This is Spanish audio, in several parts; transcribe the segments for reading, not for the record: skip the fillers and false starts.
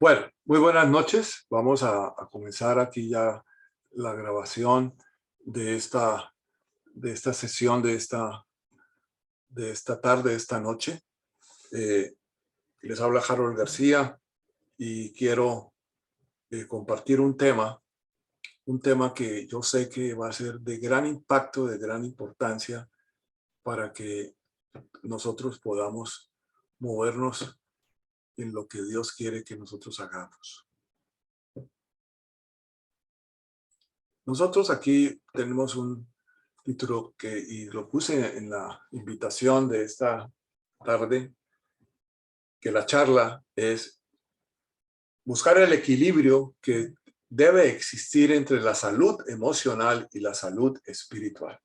Bueno, muy buenas noches. Vamos a comenzar aquí ya la grabación de esta sesión, de esta tarde, de esta noche. Eh, Les habla Harold García y quiero compartir un tema que yo sé que va a ser de gran impacto, de gran importancia para que nosotros podamos movernos en lo que Dios quiere que nosotros hagamos. Nosotros aquí tenemos un título y lo puse en la invitación de esta tarde, que la charla es buscar el equilibrio que debe existir entre la salud emocional y la salud espiritual.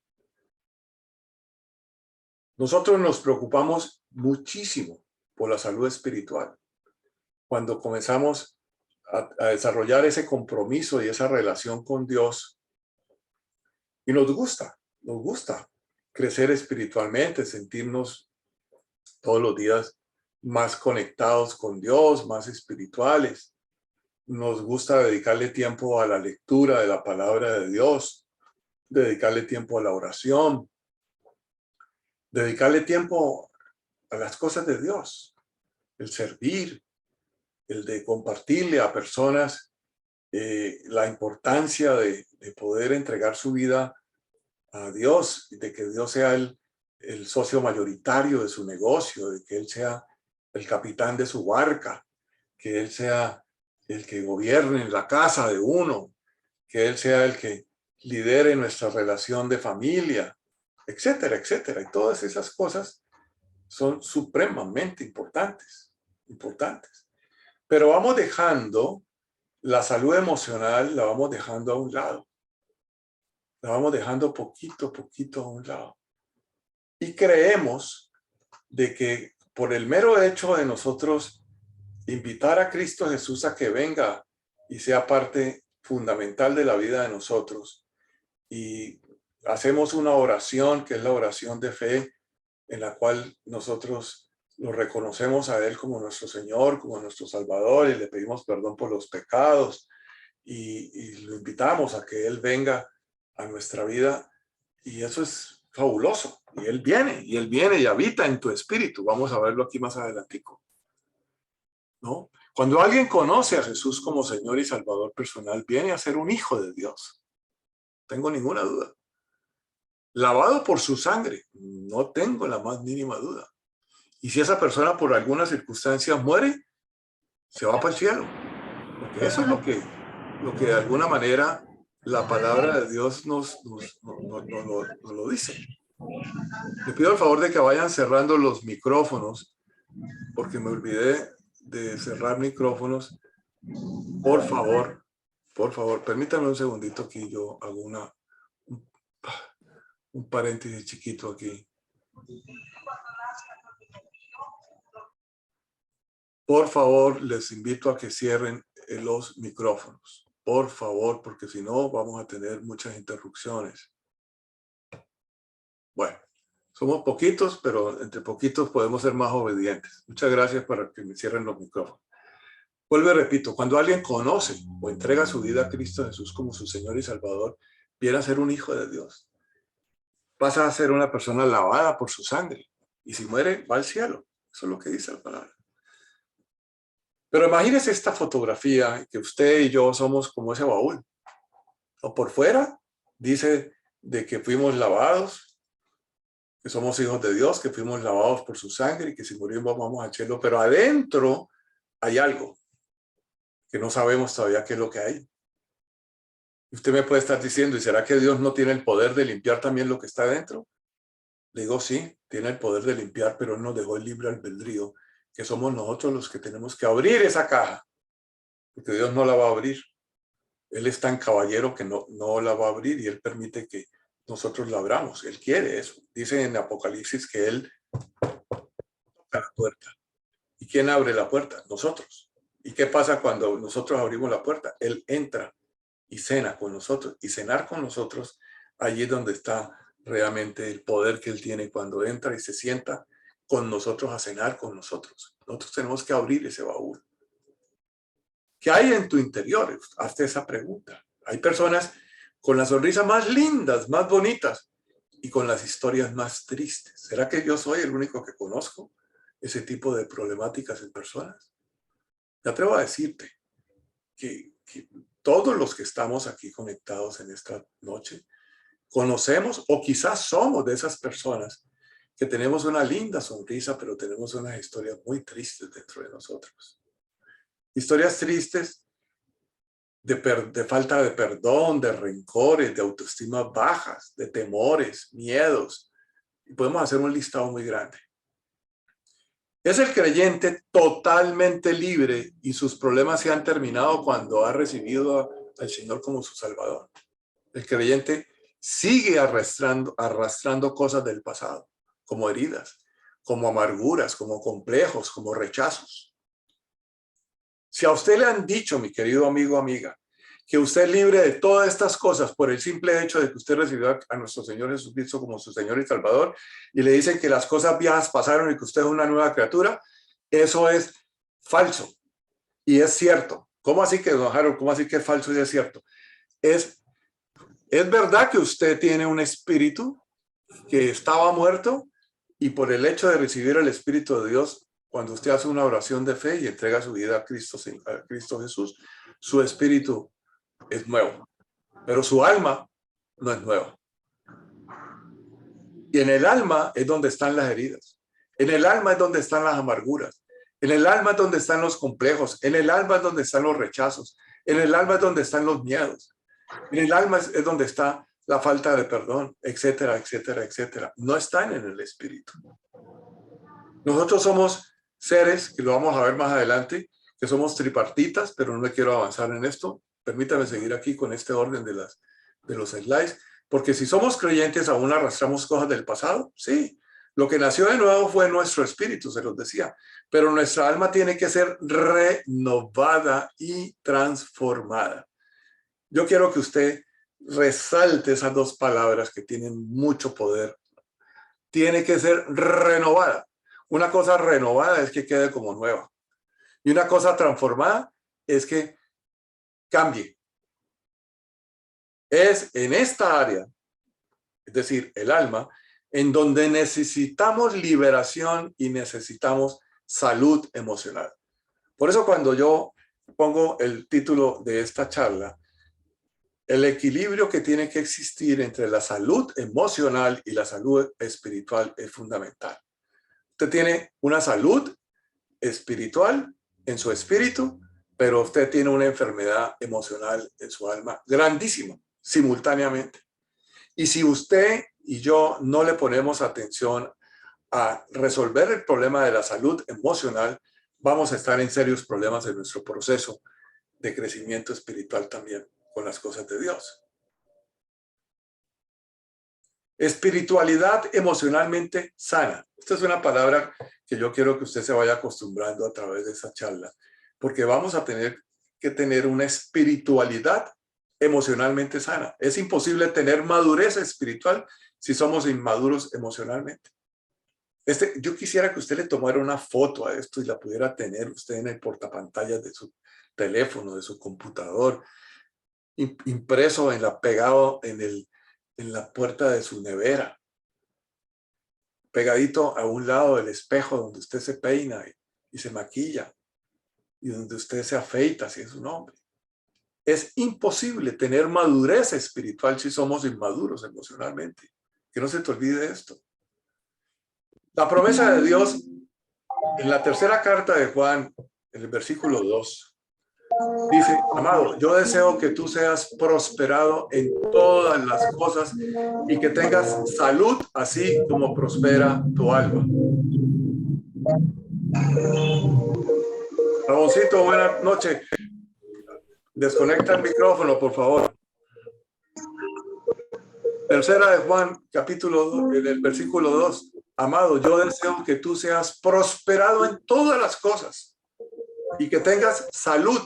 Nosotros nos preocupamos muchísimo por la salud espiritual. Cuando comenzamos a desarrollar ese compromiso y esa relación con Dios, y nos gusta crecer espiritualmente, sentirnos todos los días más conectados con Dios, más espirituales. Nos gusta dedicarle tiempo a la lectura de la palabra de Dios, dedicarle tiempo a la oración, dedicarle tiempo a las cosas de Dios, el servir, el de compartirle a personas la importancia de poder entregar su vida a Dios, de que Dios sea el socio mayoritario de su negocio, de que Él sea el capitán de su barca, que Él sea el que gobierne en la casa de uno, que Él sea el que lidere nuestra relación de familia, etcétera, etcétera. Y todas esas cosas son supremamente importantes. Pero vamos dejando la salud emocional, la vamos dejando a un lado. La vamos dejando poquito a poquito a un lado. Y creemos de que por el mero hecho de nosotros invitar a Cristo Jesús a que venga y sea parte fundamental de la vida de nosotros, y hacemos una oración que es la oración de fe, en la cual nosotros lo reconocemos a Él como nuestro Señor, como nuestro Salvador, y le pedimos perdón por los pecados, y lo invitamos a que Él venga a nuestra vida, y eso es fabuloso. Y Él viene y habita en tu espíritu. Vamos a verlo aquí más adelantico, ¿no? Cuando alguien conoce a Jesús como Señor y Salvador personal, viene a ser un hijo de Dios. No tengo ninguna duda. Lavado por su sangre, no tengo la más mínima duda. Y si esa persona por alguna circunstancia muere, se va para el cielo. Porque eso es lo que de alguna manera la palabra de Dios nos lo dice. Le pido el favor de que vayan cerrando los micrófonos, porque me olvidé de cerrar micrófonos. Por favor, permítanme un segundito aquí, yo hago un paréntesis chiquito aquí. Por favor, les invito a que cierren los micrófonos. Por favor, porque si no vamos a tener muchas interrupciones. Bueno, somos poquitos, pero entre poquitos podemos ser más obedientes. Muchas gracias para que me cierren los micrófonos. Vuelvo y repito, cuando alguien conoce o entrega su vida a Cristo Jesús como su Señor y Salvador, viene a ser un hijo de Dios. Pasa a ser una persona lavada por su sangre. Y si muere, va al cielo. Eso es lo que dice la palabra. Pero imagínese esta fotografía, que usted y yo somos como ese baúl. O por fuera dice de que fuimos lavados, que somos hijos de Dios, que fuimos lavados por su sangre y que si morimos vamos al cielo. Pero adentro hay algo que no sabemos todavía qué es lo que hay. Y usted me puede estar diciendo, ¿y será que Dios no tiene el poder de limpiar también lo que está adentro? Le digo, sí, tiene el poder de limpiar, pero Él nos dejó el libre albedrío, que somos nosotros los que tenemos que abrir esa caja, porque Dios no la va a abrir. Él es tan caballero que no la va a abrir y Él permite que nosotros la abramos. Él quiere eso. Dice en Apocalipsis que Él toca la puerta. ¿Y quién abre la puerta? Nosotros. ¿Y qué pasa cuando nosotros abrimos la puerta? Él entra y cena con nosotros. Y cenar con nosotros, allí es donde está realmente el poder que Él tiene cuando entra y se sienta con nosotros a cenar con nosotros. Nosotros tenemos que abrir ese baúl. ¿Qué hay en tu interior? Hazte esa pregunta. Hay personas con las sonrisas más lindas, más bonitas y con las historias más tristes. ¿Será que yo soy el único que conozco ese tipo de problemáticas en personas? Me atrevo a decirte que todos los que estamos aquí conectados en esta noche conocemos o quizás somos de esas personas que tenemos una linda sonrisa, pero tenemos unas historias muy tristes dentro de nosotros. Historias tristes de falta de perdón, de rencores, de autoestima bajas, de temores, miedos. Y podemos hacer un listado muy grande. Es el creyente totalmente libre y sus problemas se han terminado cuando ha recibido al Señor como su Salvador. El creyente sigue arrastrando cosas del pasado, como heridas, como amarguras, como complejos, como rechazos. Si a usted le han dicho, mi querido amigo o amiga, que usted es libre de todas estas cosas por el simple hecho de que usted recibió a nuestro Señor Jesucristo como su Señor y Salvador, y le dicen que las cosas viejas pasaron y que usted es una nueva criatura, eso es falso y es cierto. ¿Cómo así que, don Harold, cómo así que es falso y es cierto? Es verdad que usted tiene un espíritu que estaba muerto y por el hecho de recibir el Espíritu de Dios, cuando usted hace una oración de fe y entrega su vida a Cristo Jesús, su espíritu es nuevo, pero su alma no es nueva. Y en el alma es donde están las heridas. En el alma es donde están las amarguras. En el alma es donde están los complejos. En el alma es donde están los rechazos. En el alma es donde están los miedos. En el alma es donde está la falta de perdón, etcétera, etcétera, etcétera. No están en el espíritu. Nosotros somos seres, que lo vamos a ver más adelante, que somos tripartitas, pero no me quiero avanzar en esto. Permítame seguir aquí con este orden de los slides, porque si somos creyentes aún arrastramos cosas del pasado, sí. Lo que nació de nuevo fue nuestro espíritu, se los decía, pero nuestra alma tiene que ser renovada y transformada. Yo quiero que usted resalte esas dos palabras que tienen mucho poder. Tiene que ser renovada. Una cosa renovada es que quede como nueva. Y una cosa transformada es que cambie. Es en esta área, es decir, el alma, en donde necesitamos liberación y necesitamos salud emocional. Por eso cuando yo pongo el título de esta charla, el equilibrio que tiene que existir entre la salud emocional y la salud espiritual es fundamental. Usted tiene una salud espiritual en su espíritu, pero usted tiene una enfermedad emocional en su alma grandísima, simultáneamente. Y si usted y yo no le ponemos atención a resolver el problema de la salud emocional, vamos a estar en serios problemas en nuestro proceso de crecimiento espiritual también con las cosas de Dios. Espiritualidad emocionalmente sana. Esta es una palabra que yo quiero que usted se vaya acostumbrando a través de esa charla, porque vamos a tener que tener una espiritualidad emocionalmente sana. Es imposible tener madurez espiritual si somos inmaduros emocionalmente. Yo quisiera que usted le tomara una foto a esto y la pudiera tener usted en el portapantallas de su teléfono, de su computador, impreso pegado en la puerta de su nevera, pegadito a un lado del espejo donde usted se peina y se maquilla y donde usted se afeita si es un hombre. Es imposible tener madurez espiritual si somos inmaduros emocionalmente. Que no se te olvide esto. La promesa de Dios en la tercera carta de Juan, en el versículo 2, dice: amado, yo deseo que tú seas prosperado en todas las cosas y que tengas salud así como prospera tu alma. Ramoncito, buenas noches. Desconecta el micrófono, por favor. Tercera de Juan, capítulo 2, en el versículo 2. Amado, yo deseo que tú seas prosperado en todas las cosas y que tengas salud,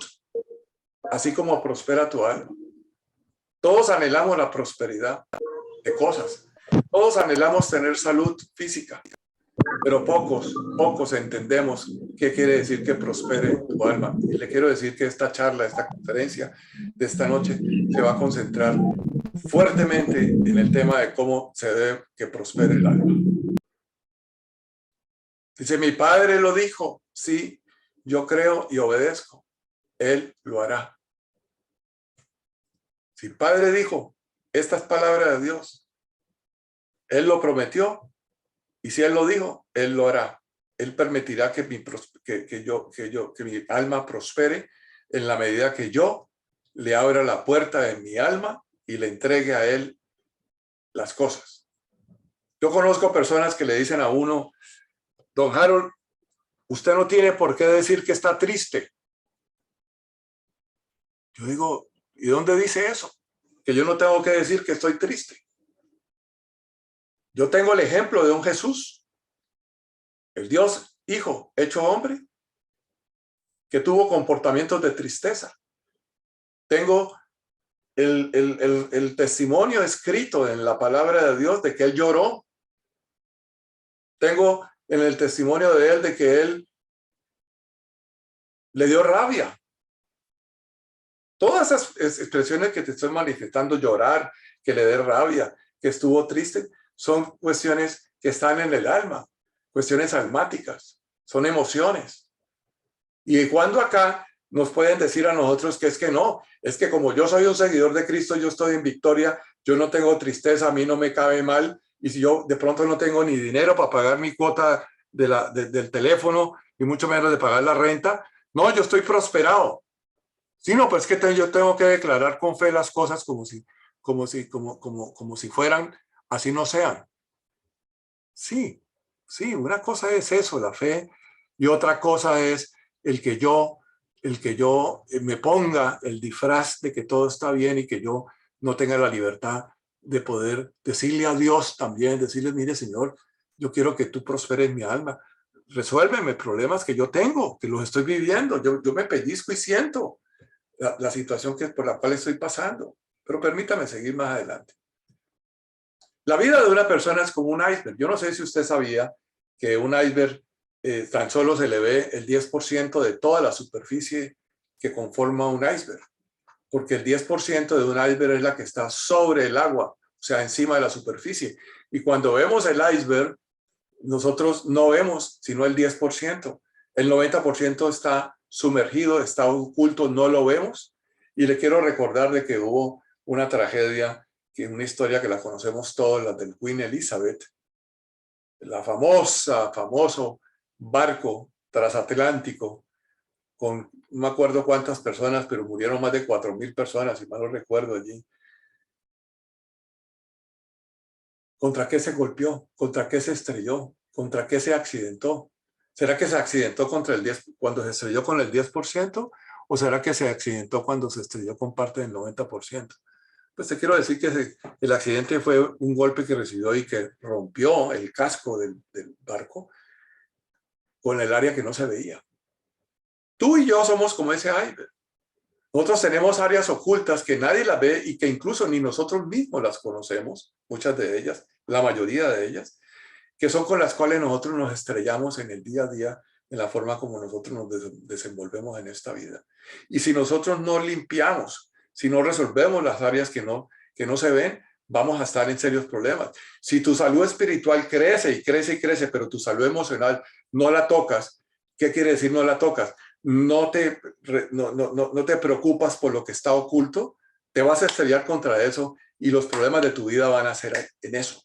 así como prospera tu alma. Todos anhelamos la prosperidad de cosas. Todos anhelamos tener salud física. pero pocos entendemos qué quiere decir que prospere tu alma. Y le quiero decir que esta charla, esta conferencia de esta noche se va a concentrar fuertemente en el tema de cómo se debe que prospere el alma. Dice, mi padre lo dijo, sí, yo creo y obedezco, él lo hará. Si el padre dijo, esta es palabra de Dios, él lo prometió, y si él lo dijo, él lo hará. Él permitirá que mi alma prospere en la medida que yo le abra la puerta de mi alma y le entregue a él las cosas. Yo conozco personas que le dicen a uno, don Harold, usted no tiene por qué decir que está triste. Yo digo, ¿y dónde dice eso? Que yo no tengo que decir que estoy triste. Yo tengo el ejemplo de un Jesús, el Dios Hijo hecho hombre, que tuvo comportamientos de tristeza. Tengo el testimonio escrito en la palabra de Dios de que él lloró. Tengo en el testimonio de él de que él le dio rabia. Todas esas expresiones que te estoy manifestando, llorar, que le dé rabia, que estuvo triste, son cuestiones que están en el alma, cuestiones almáticas, son emociones. Y cuando acá nos pueden decir a nosotros que es que no, es que como yo soy un seguidor de Cristo, yo estoy en victoria, yo no tengo tristeza, a mí no me cabe mal, y si yo de pronto no tengo ni dinero para pagar mi cuota del teléfono, y mucho menos de pagar la renta, no, yo estoy prosperado. Sí, no, pues que yo tengo que declarar con fe las cosas como si fueran, así no sean. Sí, sí, una cosa es eso, la fe, y otra cosa es el que yo me ponga el disfraz de que todo está bien y que yo no tenga la libertad de poder decirle a Dios también, decirle, mire, Señor, yo quiero que tú prosperes mi alma, resuélveme problemas que yo tengo, que los estoy viviendo, yo me pellizco y siento la situación por la cual estoy pasando. Pero permítame seguir más adelante. La vida de una persona es como un iceberg. Yo no sé si usted sabía que un iceberg tan solo se le ve el 10% de toda la superficie que conforma un iceberg. Porque el 10% de un iceberg es la que está sobre el agua, o sea, encima de la superficie. Y cuando vemos el iceberg, nosotros no vemos sino el 10%. El 90% está sumergido, está oculto, no lo vemos. Y le quiero recordar de que hubo una tragedia, una historia que la conocemos todos, la del Queen Elizabeth, famoso barco transatlántico con no me acuerdo cuántas personas, pero murieron más de 4.000 personas, si mal no recuerdo allí. ¿Contra qué se golpeó? ¿Contra qué se estrelló? ¿Contra qué se accidentó? ¿Será que se accidentó cuando se estrelló con el 10%? ¿O será que se accidentó cuando se estrelló con parte del 90%? Pues te quiero decir que el accidente fue un golpe que recibió y que rompió el casco del barco con el área que no se veía. Tú y yo somos como ese iceberg. Nosotros tenemos áreas ocultas que nadie las ve y que incluso ni nosotros mismos las conocemos, muchas de ellas, la mayoría de ellas, que son con las cuales nosotros nos estrellamos en el día a día, en la forma como nosotros nos desenvolvemos en esta vida. Y si nosotros no limpiamos, si no resolvemos las áreas que no se ven, vamos a estar en serios problemas. Si tu salud espiritual crece y crece y crece, pero tu salud emocional no la tocas, ¿qué quiere decir no la tocas? No te preocupas por lo que está oculto, te vas a estrellar contra eso y los problemas de tu vida van a ser en eso.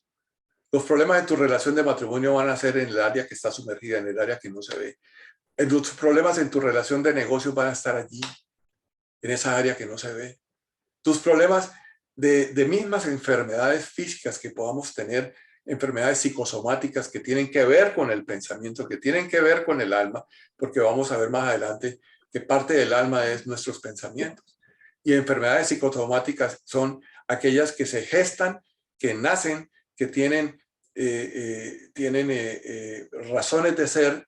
Los problemas de tu relación de matrimonio van a ser en el área que está sumergida, en el área que no se ve. Los problemas en tu relación de negocios van a estar allí, en esa área que no se ve. Tus problemas de mismas enfermedades físicas que podamos tener, enfermedades psicosomáticas que tienen que ver con el pensamiento, que tienen que ver con el alma, porque vamos a ver más adelante que parte del alma es nuestros pensamientos. Y enfermedades psicosomáticas son aquellas que se gestan, que nacen, que tienen razones de ser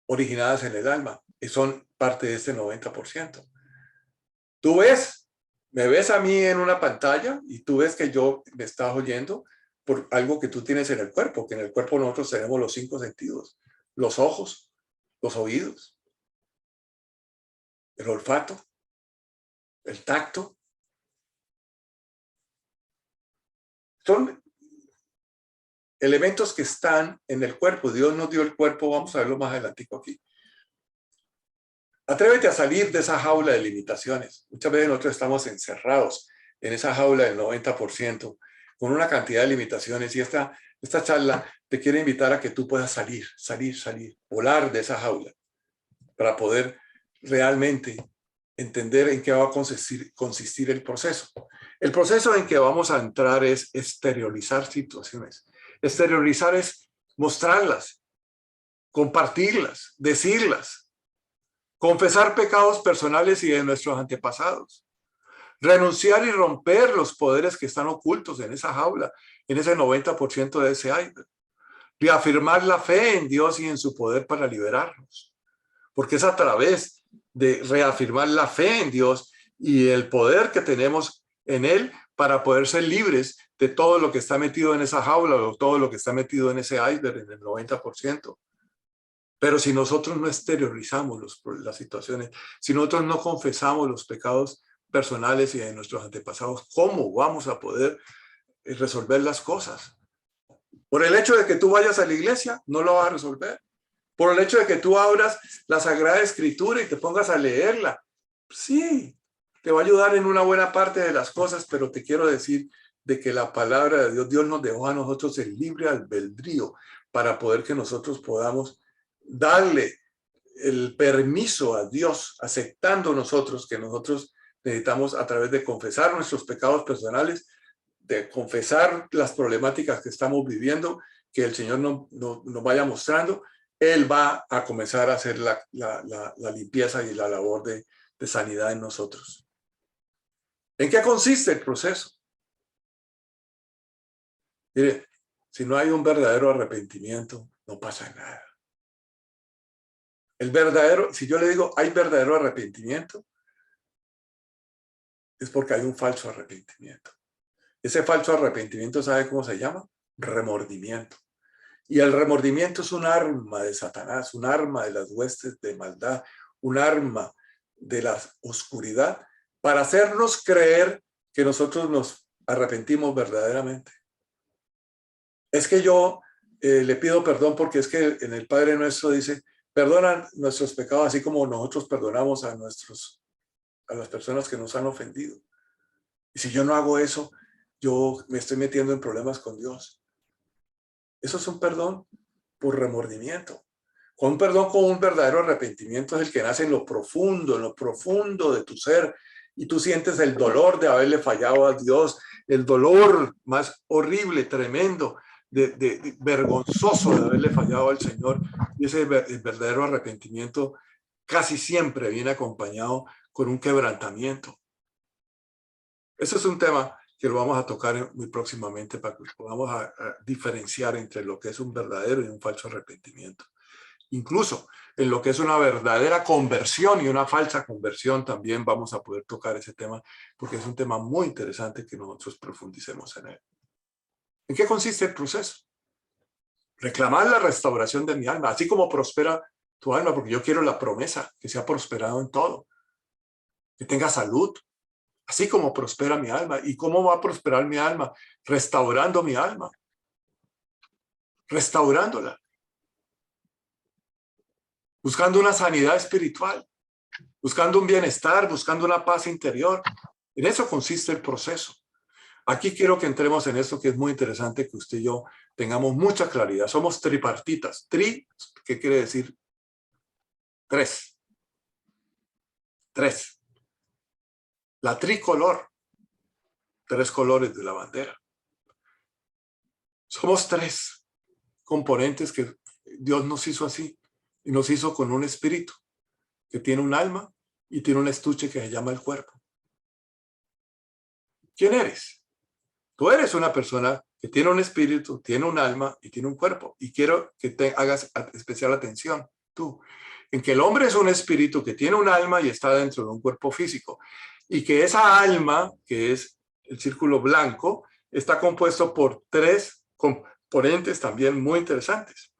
originadas en el alma y son parte de este 90%. Tú me ves a mí en una pantalla y tú ves que yo me estás oyendo por algo que tú tienes en el cuerpo, que en el cuerpo nosotros tenemos los 5 sentidos, los ojos, los oídos, el olfato, el tacto. Son elementos que están en el cuerpo. Dios nos dio el cuerpo, vamos a verlo más adelantico aquí. Atrévete a salir de esa jaula de limitaciones. Muchas veces nosotros estamos encerrados en esa jaula del 90%, con una cantidad de limitaciones, y esta charla te quiere invitar a que tú puedas salir, volar de esa jaula, para poder realmente entender en qué va a consistir el proceso. El proceso en que vamos a entrar es exteriorizar situaciones. Exteriorizar es mostrarlas, compartirlas, decirlas, confesar pecados personales y de nuestros antepasados, renunciar y romper los poderes que están ocultos en esa jaula, en ese 90% de ese iceberg, reafirmar la fe en Dios y en su poder para liberarnos, porque es a través de reafirmar la fe en Dios y el poder que tenemos en Él para poder ser libres de todo lo que está metido en esa jaula o todo lo que está metido en ese iceberg, en el 90%. Pero si nosotros no exteriorizamos las situaciones, si nosotros no confesamos los pecados personales y de nuestros antepasados, ¿cómo vamos a poder resolver las cosas? Por el hecho de que tú vayas a la iglesia, no lo vas a resolver. Por el hecho de que tú abras la Sagrada Escritura y te pongas a leerla, sí, te va a ayudar en una buena parte de las cosas, pero te quiero decir de que la palabra de Dios, Dios nos dejó a nosotros el libre albedrío para poder que nosotros podamos darle el permiso a Dios, aceptando nosotros que nosotros necesitamos, a través de confesar nuestros pecados personales, de confesar las problemáticas que estamos viviendo, que el Señor nos vaya mostrando. Él va a comenzar a hacer la limpieza y la labor de sanidad en nosotros. ¿En qué consiste el proceso? Mire, si no hay un verdadero arrepentimiento, no pasa nada. El verdadero, si yo le digo hay verdadero arrepentimiento, es porque hay un falso arrepentimiento. Ese falso arrepentimiento, ¿sabe cómo se llama? Remordimiento. Y el remordimiento es un arma de Satanás, un arma de las huestes de maldad, un arma de la oscuridad para hacernos creer que nosotros nos arrepentimos verdaderamente. Es que yo le pido perdón porque es que en el Padre Nuestro dice, perdona nuestros pecados así como nosotros perdonamos a las personas que nos han ofendido. Y si yo no hago eso, yo me estoy metiendo en problemas con Dios. Eso es un perdón por remordimiento. Un perdón con un verdadero arrepentimiento es el que nace en lo profundo de tu ser, y tú sientes el dolor de haberle fallado a Dios, el dolor más horrible, tremendo, vergonzoso de haberle fallado al Señor. Y ese el verdadero arrepentimiento casi siempre viene acompañado con un quebrantamiento. Ese es un tema que lo vamos a tocar muy próximamente para que podamos a diferenciar entre lo que es un verdadero y un falso arrepentimiento. Incluso en lo que es una verdadera conversión y una falsa conversión también vamos a poder tocar ese tema, porque es un tema muy interesante que nosotros profundicemos en él. ¿En qué consiste el proceso? Reclamar la restauración de mi alma, así como prospera tu alma, porque yo quiero la promesa, que sea prosperado en todo, que tenga salud, así como prospera mi alma. ¿Y cómo va a prosperar mi alma? Restaurando mi alma, restaurándola, buscando una sanidad espiritual, buscando un bienestar, buscando una paz interior. En eso consiste el proceso. Aquí quiero que entremos en esto que es muy interesante, que usted y yo tengamos mucha claridad. Somos tripartitas. Tri, ¿qué quiere decir? Tres. Tres. La tricolor. 3 colores de la bandera. Somos 3 componentes que Dios nos hizo así. Y nos hizo con un espíritu que tiene un alma y tiene un estuche que se llama el cuerpo. ¿Quién eres? Tú eres una persona que tiene un espíritu, tiene un alma y tiene un cuerpo. Y quiero que te hagas especial atención, tú, en que el hombre es un espíritu que tiene un alma y está dentro de un cuerpo físico. Y que esa alma, que es el círculo blanco, está compuesto por 3 componentes también muy interesantes,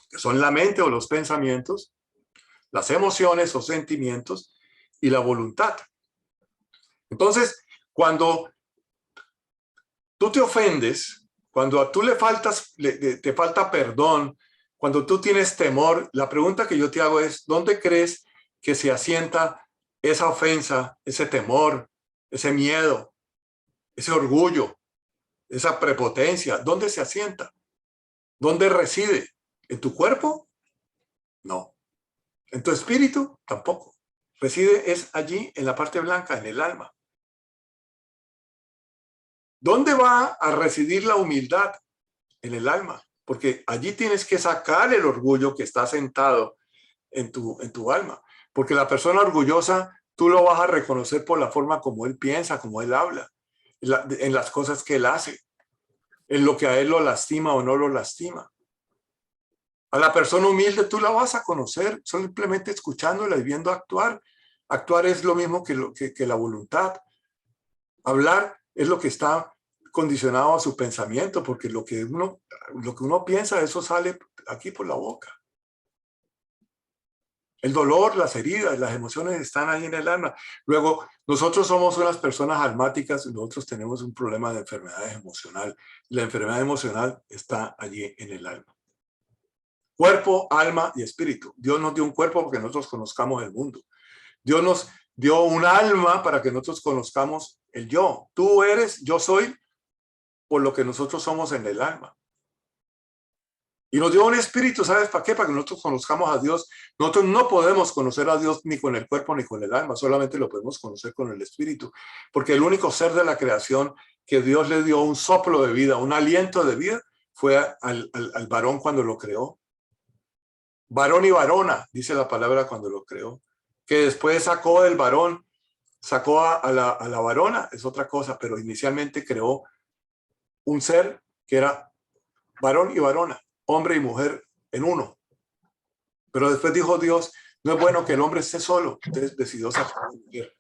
que son la mente o los pensamientos, las emociones o sentimientos y la voluntad. Entonces, cuando tú te ofendes, cuando a tú te falta perdón, cuando tú tienes temor, la pregunta que yo te hago es, ¿dónde crees que se asienta esa ofensa, ese temor, ese miedo, ese orgullo, esa prepotencia? ¿Dónde se asienta? ¿Dónde reside? ¿En tu cuerpo? No. ¿En tu espíritu? Tampoco. Reside es allí en la parte blanca, en el alma. ¿Dónde va a residir la humildad? En el alma, porque allí tienes que sacar el orgullo que está sentado en tu alma, porque la persona orgullosa tú lo vas a reconocer por la forma como él piensa, como él habla, en las cosas que él hace, en lo que a él lo lastima o no lo lastima. A la persona humilde tú la vas a conocer simplemente escuchándola y viendo actuar. Actuar es lo mismo que la voluntad. Hablar es lo que está condicionado a su pensamiento, porque lo que uno piensa, eso sale aquí por la boca. El dolor, las heridas, las emociones están ahí en el alma. Luego, nosotros somos unas personas almáticas, nosotros tenemos un problema de enfermedad emocional. La enfermedad emocional está allí en el alma. Cuerpo, alma y espíritu. Dios nos dio un cuerpo porque nosotros conozcamos el mundo. Dios nos dio un alma para que nosotros conozcamos el yo. Tú eres, yo soy, por lo que nosotros somos en el alma. Y nos dio un espíritu, ¿sabes para qué? Para que nosotros conozcamos a Dios. Nosotros no podemos conocer a Dios ni con el cuerpo ni con el alma, solamente lo podemos conocer con el espíritu. Porque el único ser de la creación que Dios le dio un soplo de vida, un aliento de vida, fue al varón cuando lo creó. Varón y varona, dice la palabra cuando lo creó. Que después sacó del varón, sacó a la varona, es otra cosa, pero inicialmente creó un ser que era varón y varona, hombre y mujer en uno. Pero después dijo Dios, no es bueno que el hombre esté solo, entonces decidió sacar a la mujer.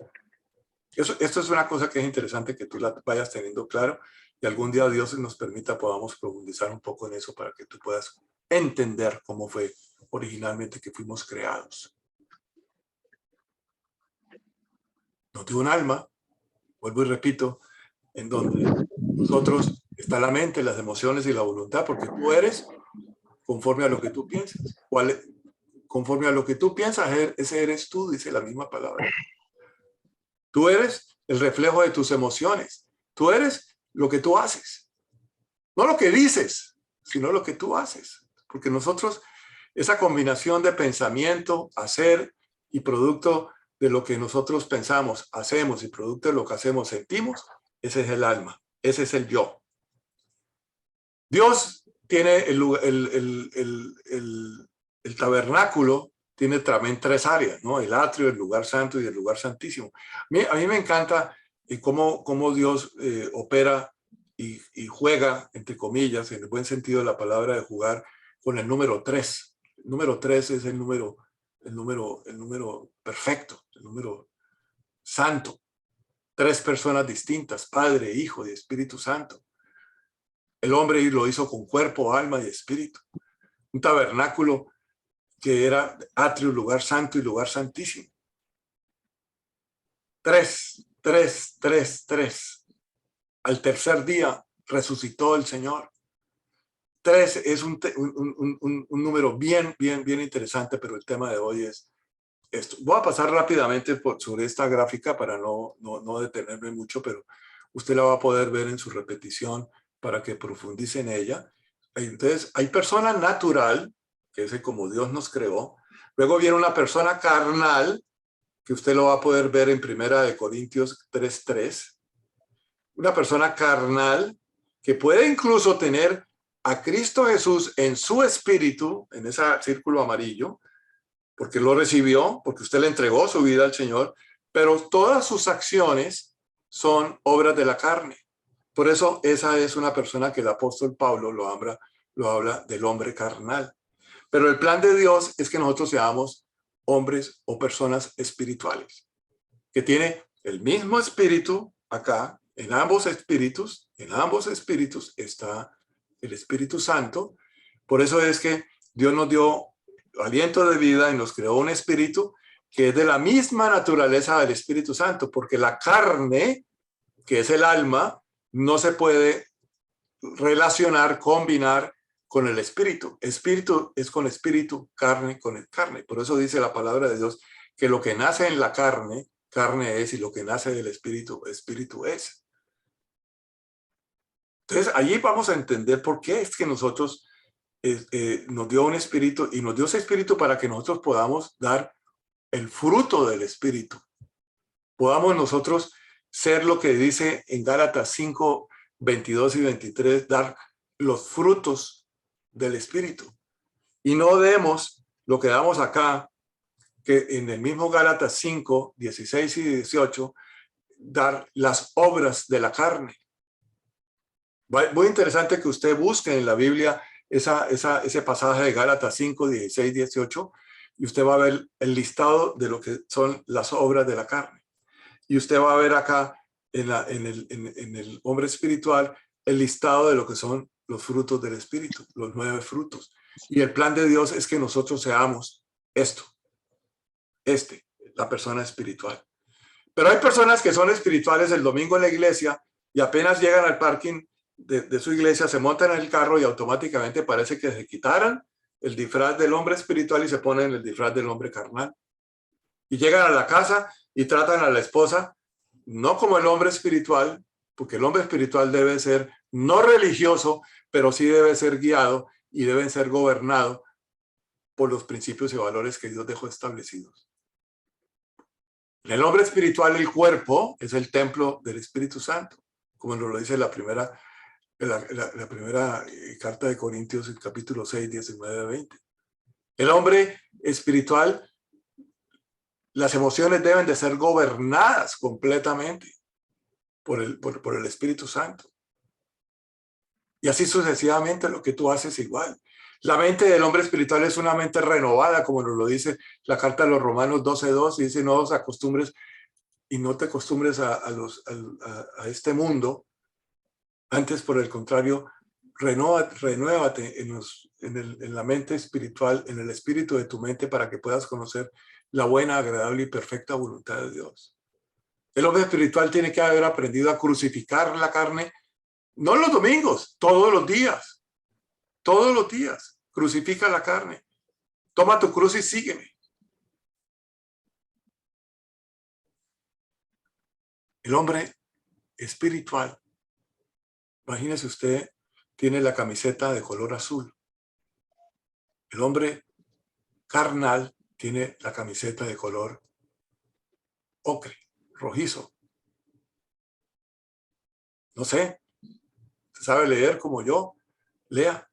Esto es una cosa que es interesante que tú la vayas teniendo claro y algún día Dios nos permita podamos profundizar un poco en eso para que tú puedas entender cómo fue originalmente que fuimos creados. Nos dio un alma, vuelvo y repito, en donde nosotros está la mente, las emociones y la voluntad, porque tú eres conforme a lo que tú piensas. Conforme a lo que tú piensas, ese eres tú, dice la misma palabra. Tú eres el reflejo de tus emociones. Tú eres lo que tú haces. No lo que dices, sino lo que tú haces. Porque nosotros, esa combinación de pensamiento, hacer y producto de lo que nosotros pensamos, hacemos y producto de lo que hacemos, sentimos, ese es el alma. Ese es el yo. Dios tiene el tabernáculo, tiene también tres áreas, ¿no? El atrio, el lugar santo y el lugar santísimo. A mí me encanta cómo Dios opera y juega, entre comillas, en el buen sentido de la palabra de jugar, con el número 3. El número 3 es el número perfecto, el número santo. Tres personas distintas, Padre, Hijo y Espíritu Santo. El hombre lo hizo con cuerpo, alma y espíritu. Un tabernáculo que era atrio, lugar santo y lugar santísimo. Tres. Al tercer día resucitó el Señor. 3 es un número bien interesante, pero el tema de hoy es esto. Voy a pasar rápidamente sobre esta gráfica para no detenerme mucho, pero usted la va a poder ver en su repetición para que profundice en ella. Entonces, hay persona natural, que es como Dios nos creó. Luego viene una persona carnal, que usted lo va a poder ver en 1 Corintios 3:3. Una persona carnal que puede incluso tener a Cristo Jesús en su espíritu, en ese círculo amarillo, porque lo recibió, porque usted le entregó su vida al Señor, pero todas sus acciones son obras de la carne. Por eso esa es una persona que el apóstol Pablo lo habla del hombre carnal. Pero el plan de Dios es que nosotros seamos hombres o personas espirituales, que tiene el mismo espíritu acá, en ambos espíritus está el Espíritu Santo. Por eso es que Dios nos dio aliento de vida y nos creó un espíritu que es de la misma naturaleza del Espíritu Santo, porque la carne, que es el alma, no se puede relacionar, combinar con el espíritu. Espíritu es con espíritu, carne con carne. Por eso dice la palabra de Dios que lo que nace en la carne, carne es, y lo que nace del espíritu, espíritu es. Entonces, allí vamos a entender por qué es que nosotros nos dio un espíritu, y nos dio ese espíritu para que nosotros podamos dar el fruto del espíritu. Podamos nosotros ser lo que dice en Gálatas 5, 22 y 23, dar los frutos del espíritu. Y no demos lo que damos acá, que en el mismo Gálatas 5, 16 y 18, dar las obras de la carne. Muy interesante que usted busque en la Biblia ese pasaje de Gálatas 5, 16, 18, y usted va a ver el listado de lo que son las obras de la carne. Y usted va a ver acá en el hombre espiritual el listado de lo que son los frutos del espíritu, los 9 frutos. Y el plan de Dios es que nosotros seamos esto, la persona espiritual. Pero hay personas que son espirituales el domingo en la iglesia y apenas llegan al parking de su iglesia, se montan en el carro y automáticamente parece que se quitaran el disfraz del hombre espiritual y se ponen el disfraz del hombre carnal. Y llegan a la casa y tratan a la esposa no como el hombre espiritual, porque el hombre espiritual debe ser no religioso, pero sí debe ser guiado y deben ser gobernado por los principios y valores que Dios dejó establecidos. En el hombre espiritual, el cuerpo es el templo del Espíritu Santo, como nos lo dice la primera carta de Corintios, en capítulo 6, 19 a 20. El hombre espiritual, las emociones deben de ser gobernadas completamente por el Espíritu Santo. Y así sucesivamente lo que tú haces igual. La mente del hombre espiritual es una mente renovada, como nos lo dice la carta de los Romanos 12:2, y dice: no os acostumbres y no te acostumbres a este mundo. Antes, por el contrario, renuévate en la mente espiritual, en el espíritu de tu mente, para que puedas conocer la buena, agradable y perfecta voluntad de Dios. El hombre espiritual tiene que haber aprendido a crucificar la carne, no los domingos, todos los días. Todos los días. Crucifica la carne. Toma tu cruz y sígueme. El hombre espiritual, imagínese usted, tiene la camiseta de color azul. El hombre carnal tiene la camiseta de color ocre, rojizo. No sé, ¿se sabe leer como yo? Lea.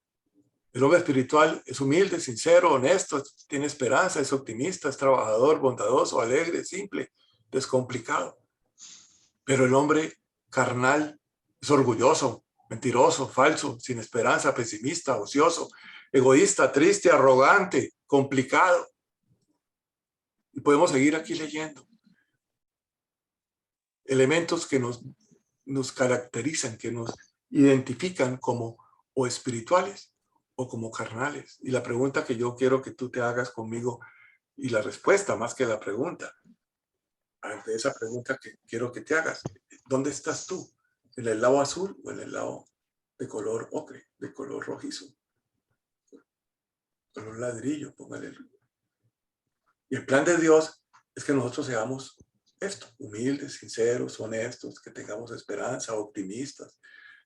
El hombre espiritual es humilde, sincero, honesto, tiene esperanza, es optimista, es trabajador, bondadoso, alegre, simple, descomplicado. Pero el hombre carnal es orgulloso, mentiroso, falso, sin esperanza, pesimista, ocioso, egoísta, triste, arrogante, complicado. Y podemos seguir aquí leyendo. Elementos que nos caracterizan, que nos identifican como o espirituales o como carnales. Y la pregunta que yo quiero que tú te hagas conmigo, y la respuesta más que la pregunta, ante esa pregunta que quiero que te hagas: ¿dónde estás tú? ¿En el lado azul o en el lado de color ocre, de color rojizo? Color ladrillo, póngale. Y el plan de Dios es que nosotros seamos esto: humildes, sinceros, honestos, que tengamos esperanza, optimistas,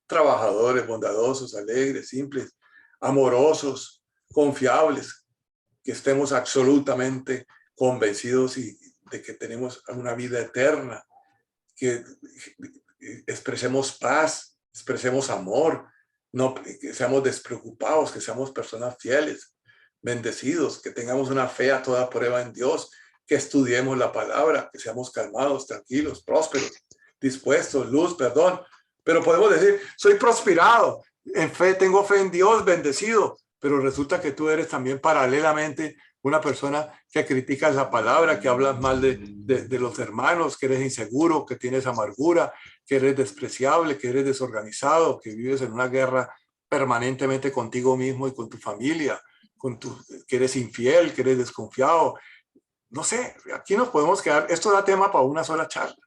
trabajadores, bondadosos, alegres, simples, amorosos, confiables, que estemos absolutamente convencidos de que tenemos una vida eterna, que expresemos paz, expresemos amor, no, que seamos despreocupados, que seamos personas fieles, bendecidos, que tengamos una fe a toda prueba en Dios, que estudiemos la palabra, que seamos calmados, tranquilos, prósperos, dispuestos, luz, perdón. Pero podemos decir: soy prosperado en fe, tengo fe en Dios, bendecido, pero resulta que tú eres también paralelamente una persona que criticas la palabra, que hablas mal de los hermanos, que eres inseguro, que tienes amargura, que eres despreciable, que eres desorganizado, que vives en una guerra permanentemente contigo mismo y con tu familia, que eres infiel, que eres desconfiado. No sé, aquí nos podemos quedar. Esto da tema para una sola charla.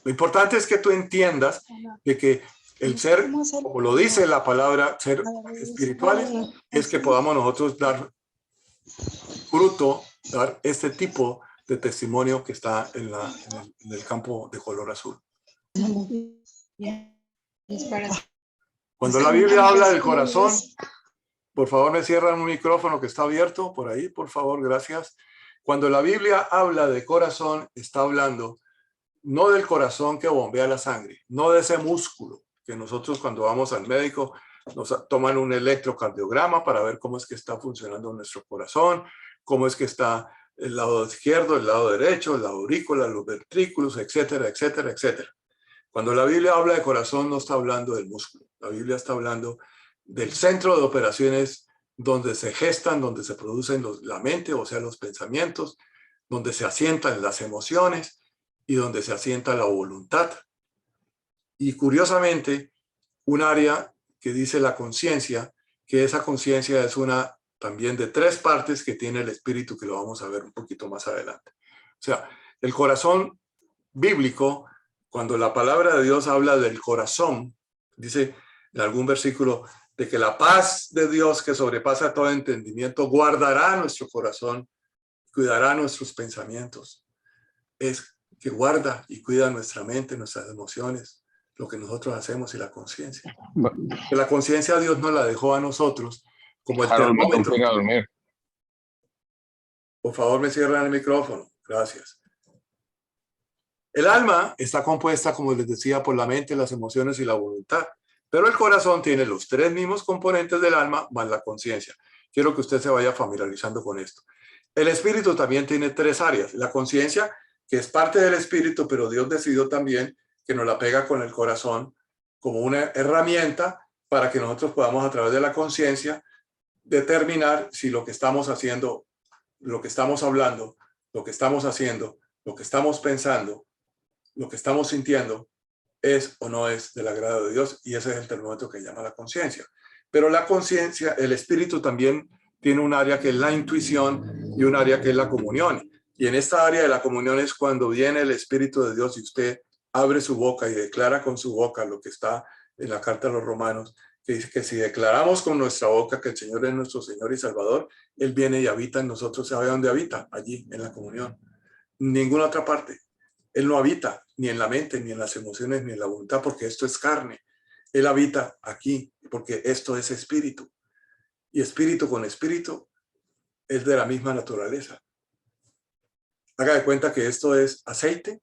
Lo importante es que tú entiendas de que el ser, como lo dice la palabra, ser espirituales, es que podamos nosotros dar fruto, dar este tipo de testimonio que está en el campo de color azul. Cuando la Biblia habla del corazón, por favor me cierran un micrófono que está abierto por ahí, por favor, gracias. Cuando la Biblia habla de corazón, está hablando no del corazón que bombea la sangre, no de ese músculo que nosotros cuando vamos al médico nos toman un electrocardiograma para ver cómo es que está funcionando nuestro corazón, cómo es que está el lado izquierdo, el lado derecho, la aurícula, los ventrículos, etcétera, etcétera, etcétera. Cuando la Biblia habla de corazón no está hablando del músculo, la Biblia está hablando del centro de operaciones donde se gestan, donde se producen la mente, o sea, los pensamientos, donde se asientan las emociones y donde se asienta la voluntad. Y curiosamente, un área que dice la conciencia, que esa conciencia es una también de 3 partes que tiene el espíritu, que lo vamos a ver un poquito más adelante. O sea, el corazón bíblico, cuando la palabra de Dios habla del corazón, dice en algún versículo de que la paz de Dios que sobrepasa todo entendimiento guardará nuestro corazón, cuidará nuestros pensamientos. Es que guarda y cuida nuestra mente, nuestras emociones, lo que nosotros hacemos y la conciencia. La conciencia Dios nos la dejó a nosotros como el termómetro. Por favor, me cierran el micrófono. Gracias. El alma está compuesta, como les decía, por la mente, las emociones y la voluntad. Pero el corazón tiene los 3 mismos componentes del alma más la conciencia. Quiero que usted se vaya familiarizando con esto. El espíritu también tiene 3 áreas. La conciencia, que es parte del espíritu, pero Dios decidió también que nos la pega con el corazón como una herramienta para que nosotros podamos, a través de la conciencia, determinar si lo que estamos haciendo, lo que estamos hablando, lo que estamos haciendo, lo que estamos pensando, lo que estamos sintiendo es o no es del agrado de Dios, y ese es el termómetro que llama la conciencia. Pero la conciencia, el espíritu también tiene un área que es la intuición y un área que es la comunión. Y en esta área de la comunión es cuando viene el Espíritu de Dios y usted abre su boca y declara con su boca lo que está en la carta a los Romanos, que dice que si declaramos con nuestra boca que el Señor es nuestro Señor y Salvador, Él viene y habita en nosotros. ¿Sabe dónde habita? Allí, en la comunión. Ninguna otra parte. Él no habita ni en la mente, ni en las emociones, ni en la voluntad, porque esto es carne. Él habita aquí, porque esto es espíritu. Y espíritu con espíritu es de la misma naturaleza. Haga de cuenta que esto es aceite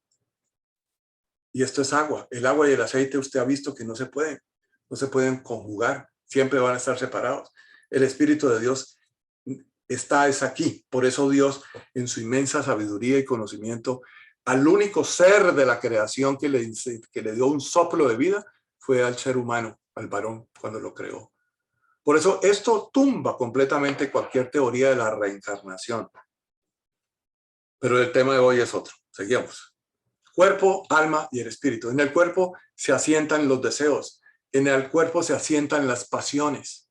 y esto es agua. El agua y el aceite usted ha visto que no se pueden conjugar, siempre van a estar separados. El Espíritu de Dios es aquí. Por eso Dios, en su inmensa sabiduría y conocimiento, al único ser de la creación que le dio un soplo de vida fue al ser humano, al varón, cuando lo creó. Por eso esto tumba completamente cualquier teoría de la reencarnación. Pero el tema de hoy es otro. Seguimos. Cuerpo, alma y el espíritu. En el cuerpo se asientan los deseos. En el cuerpo se asientan las pasiones.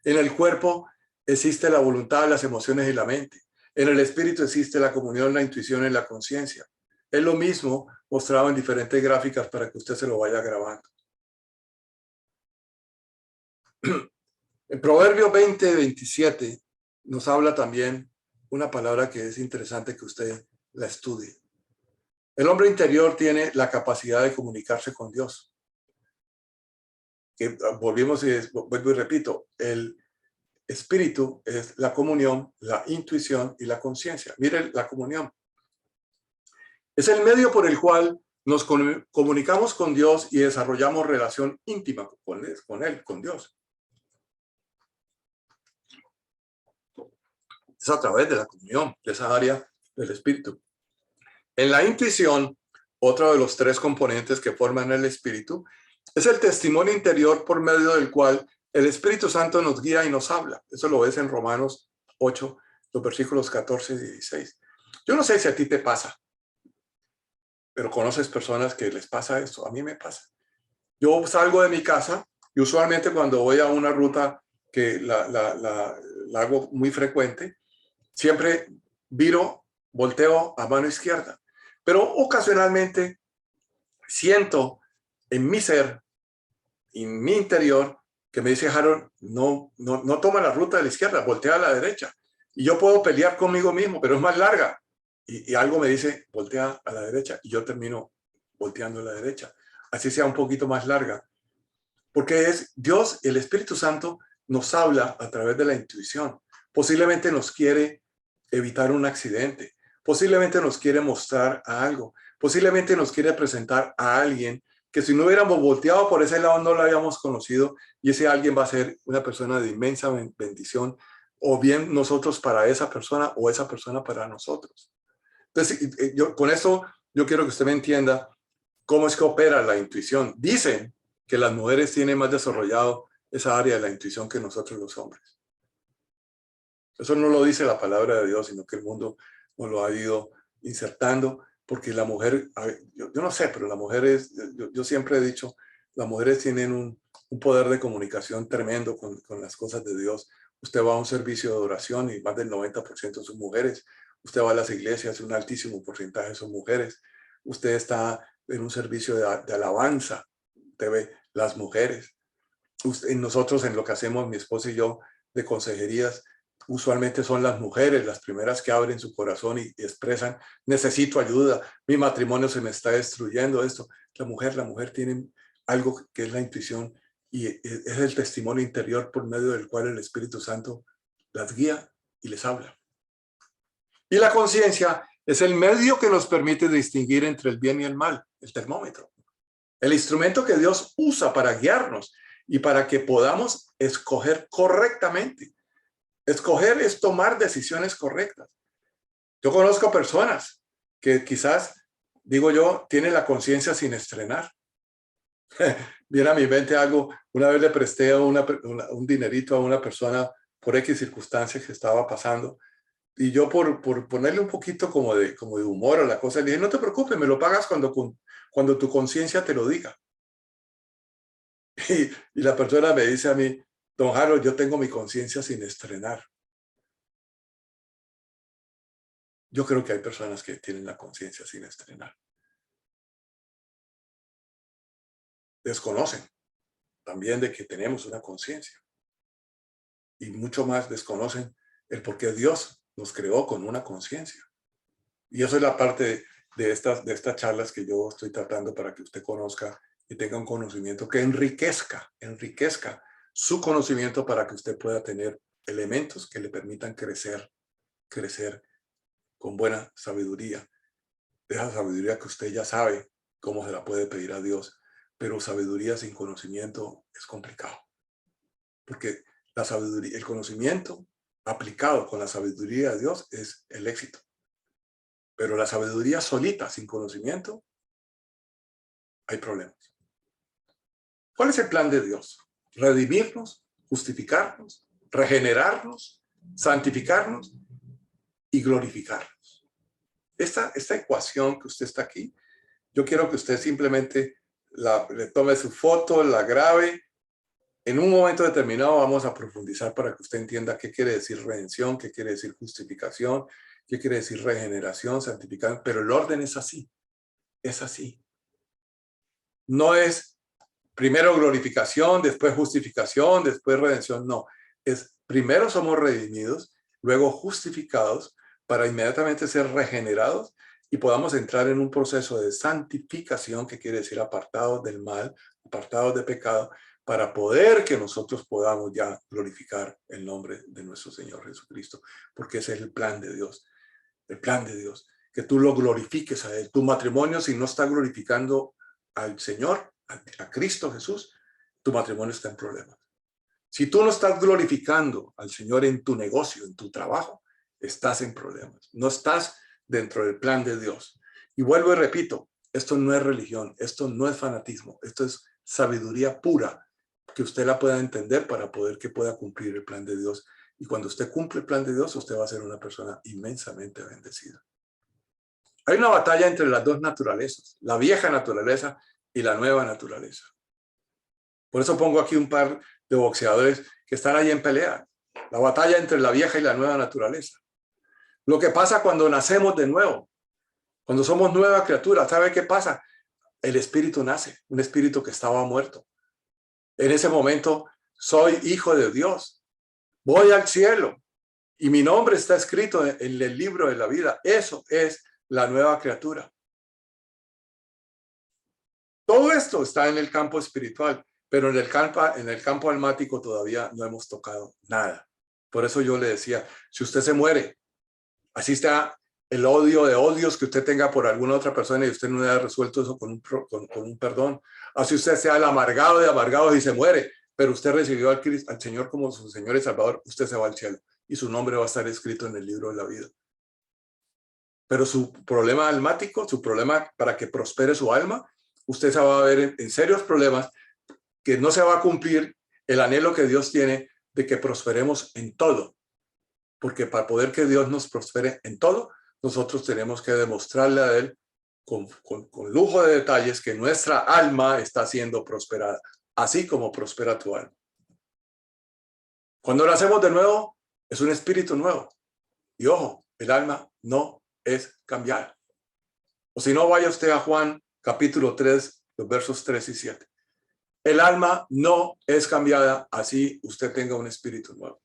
En el cuerpo existe la voluntad, las emociones y la mente. En el espíritu existe la comunión, la intuición y la conciencia. Es lo mismo mostrado en diferentes gráficas para que usted se lo vaya grabando. En Proverbios 20:27 nos habla también una palabra que es interesante que usted la estudie. El hombre interior tiene la capacidad de comunicarse con Dios. Que volvimos y vuelvo y repito, el espíritu es la comunión, la intuición y la conciencia. Miren la comunión. Es el medio por el cual nos comunicamos con Dios y desarrollamos relación íntima con Él, con Dios. Es a través de la comunión, de esa área del espíritu. En la intuición, otro de los 3 componentes que forman el espíritu, es el testimonio interior por medio del cual el Espíritu Santo nos guía y nos habla. Eso lo ves en Romanos 8, los versículos 14 y 16. Yo no sé si a ti te pasa, pero conoces personas que les pasa esto. A mí me pasa. Yo salgo de mi casa Y usualmente cuando voy a una ruta que la hago muy frecuente, siempre volteo a mano izquierda. Pero ocasionalmente siento en mi ser, en mi interior, que me dice Harold, no toma la ruta de la izquierda, voltea a la derecha. Y yo puedo pelear conmigo mismo, pero es más larga. Y algo me dice, voltea a la derecha, y yo termino volteando a la derecha. Así sea un poquito más larga. Porque es Dios, el Espíritu Santo, nos habla a través de la intuición. Posiblemente nos quiere evitar un accidente. Posiblemente nos quiere mostrar a algo. Posiblemente nos quiere presentar a alguien que si no hubiéramos volteado por ese lado no lo habíamos conocido, y ese alguien va a ser una persona de inmensa bendición, o bien nosotros para esa persona o esa persona para nosotros. Entonces, con eso yo quiero que usted me entienda cómo es que opera la intuición. Dicen que las mujeres tienen más desarrollado esa área de la intuición que nosotros los hombres. Eso no lo dice la palabra de Dios, sino que el mundo nos lo ha ido insertando, porque la mujer, yo no sé, pero las mujeres, yo siempre he dicho, las mujeres tienen un poder de comunicación tremendo con las cosas de Dios. Usted va a un servicio de oración y más del 90% son mujeres. Usted va a las iglesias, un altísimo porcentaje son mujeres. Usted está en un servicio de alabanza, usted ve las mujeres. Nosotros en lo que hacemos, mi esposa y yo, de consejerías, usualmente son las mujeres las primeras que abren su corazón y expresan, necesito ayuda, mi matrimonio se me está destruyendo, esto. La mujer tiene algo que es la intuición y es el testimonio interior por medio del cual el Espíritu Santo las guía y les habla. Y la conciencia es el medio que nos permite distinguir entre el bien y el mal, el termómetro. El instrumento que Dios usa para guiarnos y para que podamos escoger correctamente. Escoger es tomar decisiones correctas. Yo conozco personas que quizás, digo yo, tienen la conciencia sin estrenar. Viene a mi mente algo, una vez le presté un dinerito a una persona por X circunstancias que estaba pasando, y yo por ponerle un poquito como de humor a la cosa, le dije, no te preocupes, me lo pagas cuando tu conciencia te lo diga. Y la persona me dice a mí, don Harold, yo tengo mi conciencia sin estrenar. Yo creo que hay personas que tienen la conciencia sin estrenar. Desconocen también de que tenemos una conciencia. Y mucho más desconocen el por qué Dios nos creó con una conciencia. Y eso es la parte de estas charlas que yo estoy tratando para que usted conozca y tenga un conocimiento que enriquezca su conocimiento para que usted pueda tener elementos que le permitan crecer con buena sabiduría. Esa sabiduría que usted ya sabe cómo se la puede pedir a Dios, pero sabiduría sin conocimiento es complicado. Porque la sabiduría, el conocimiento aplicado con la sabiduría de Dios es el éxito. Pero la sabiduría solita, sin conocimiento, hay problemas. ¿Cuál es el plan de Dios? Redimirnos, justificarnos, regenerarnos, santificarnos y glorificarnos. Esta ecuación que usted está aquí, yo quiero que usted simplemente le tome su foto, la grabe. En un momento determinado vamos a profundizar para que usted entienda qué quiere decir redención, qué quiere decir justificación, qué quiere decir regeneración, santificación, pero el orden es así, es así. No es primero glorificación, después justificación, después redención, no. Es primero somos redimidos, luego justificados para inmediatamente ser regenerados y podamos entrar en un proceso de santificación, que quiere decir apartados del mal, apartados de pecado, para poder que nosotros podamos ya glorificar el nombre de nuestro Señor Jesucristo, porque ese es el plan de Dios, que tú lo glorifiques a Él. Tu matrimonio, si no está glorificando al Señor, a Cristo Jesús, tu matrimonio está en problemas. Si tú no estás glorificando al Señor en tu negocio, en tu trabajo, estás en problemas. No estás dentro del plan de Dios. Y vuelvo y repito, esto no es religión, esto no es fanatismo, esto es sabiduría pura, que usted la pueda entender para poder que pueda cumplir el plan de Dios. Y cuando usted cumple el plan de Dios, usted va a ser una persona inmensamente bendecida. Hay una batalla entre las dos naturalezas, la vieja naturaleza y la nueva naturaleza. Por eso pongo aquí un par de boxeadores que están ahí en pelea. La batalla entre la vieja y la nueva naturaleza. Lo que pasa cuando nacemos de nuevo, cuando somos nueva criatura, ¿sabe qué pasa? El espíritu nace, un espíritu que estaba muerto. En ese momento, soy hijo de Dios. Voy al cielo y mi nombre está escrito en el libro de la vida. Eso es la nueva criatura. Todo esto está en el campo espiritual, pero en el campo almático todavía no hemos tocado nada. Por eso yo le decía, si usted se muere, así está el odio de odios que usted tenga por alguna otra persona y usted no haya resuelto eso con un perdón. Así usted sea el amargado de amargados y se muere, pero usted recibió al Señor como su Señor y Salvador, usted se va al cielo y su nombre va a estar escrito en el libro de la vida. Pero su problema almático, su problema para que prospere su alma, usted se va a ver en serios problemas que no se va a cumplir el anhelo que Dios tiene de que prosperemos en todo. Porque para poder que Dios nos prospere en todo, nosotros tenemos que demostrarle a Él con lujo de detalles que nuestra alma está siendo prosperada, así como prospera tu alma. Cuando nacemos de nuevo, es un espíritu nuevo. Y ojo, el alma no es cambiada. O si no, vaya usted a Juan capítulo 3, los versos 3 y 7. El alma no es cambiada, así usted tenga un espíritu nuevo.